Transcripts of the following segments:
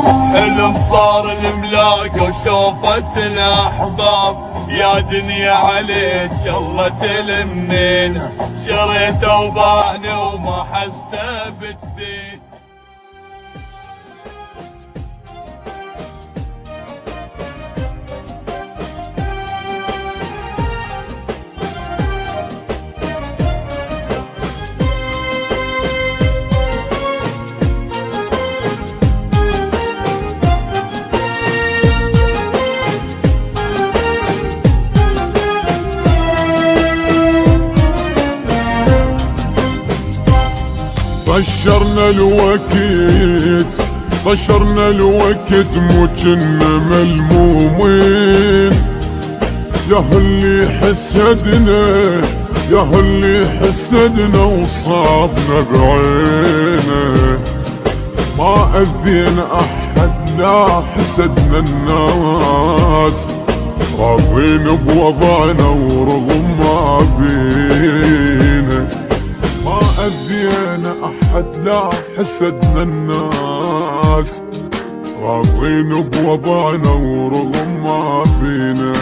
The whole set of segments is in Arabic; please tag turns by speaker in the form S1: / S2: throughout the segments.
S1: حلم صار الملاك وشوفت الاحباب، يا دنيا عليك الله تلمين، شريت وبعني وما حسبت بيه.
S2: طشرنا الوقت مو كنا ملمومين، يا اللي حسدنا وصابنا بعينه، ما أذينا أحد لا حسدنا الناس، راضين بوضعنا ورغم ما بينا، ما أذينا أحد لا حسدنا الناس، راضين بوضعنا ورغم ما فينا.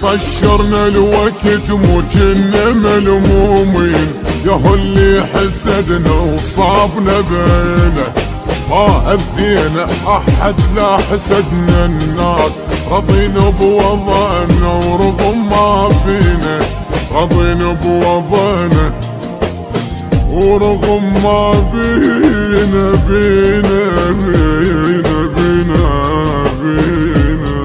S2: طشرنا الوقت مو كنا ملمومين، يا اللي حسدنا وصابنا بينا، ما أذينا أحد لا حسدنا الناس، راضين بوضعنا ورغم ما فينا، راضين بوضعنا ورغم ما بينا بينا بينا بينا بينا.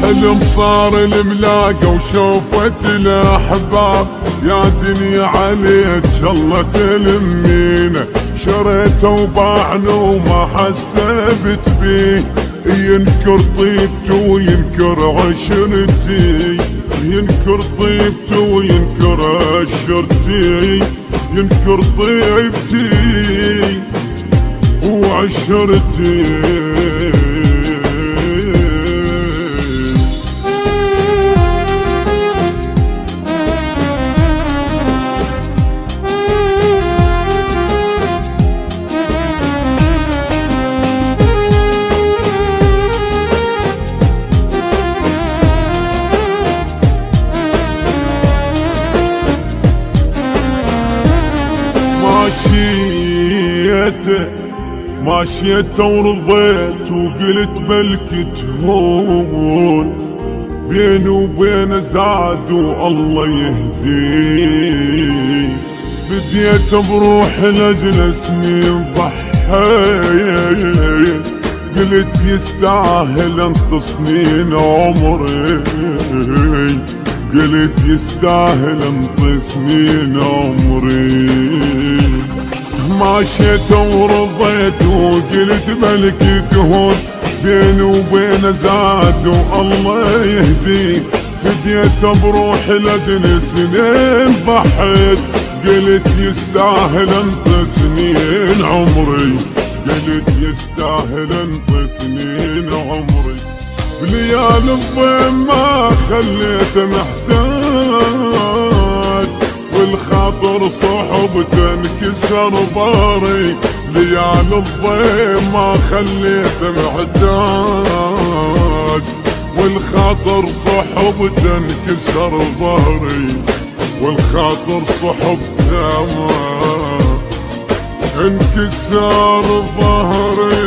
S2: حلم صار الملاقة وشوفت الاحباب، يا دنيا عليك الله تلمينا، شريت وباعنا وما حسبت بيه، ينكر طيبته وينكر عشرتي، ينكر طيبته وينكر عشرتي، ينكر طيبتي وعشرتي. ماشيت ورضيت وقلت بلكي تهون، بيني وبين زاد والله يهدي، بديت بروح لاجل سنين ضحيت، قلت يستاهل انت سنين عمري، قلت يستاهل انت سنين عمري. ماشيت ورضيت وقلت ملكي تهون، بيني وبين زاد والله يهدي، فديت بروح لدن سنين ضحيت، قلت يستاهل انت سنين عمري، قلت يستاهل انت سنين عمري. بليالي الضيم ما خليت محتاج، والخاطر صحبته انكسر ضهري، ليالي الضيم ما خليت محتاج، والخاطر صحبته انكسر ضهري، والخاطر صحبته ما انكسر ظهري.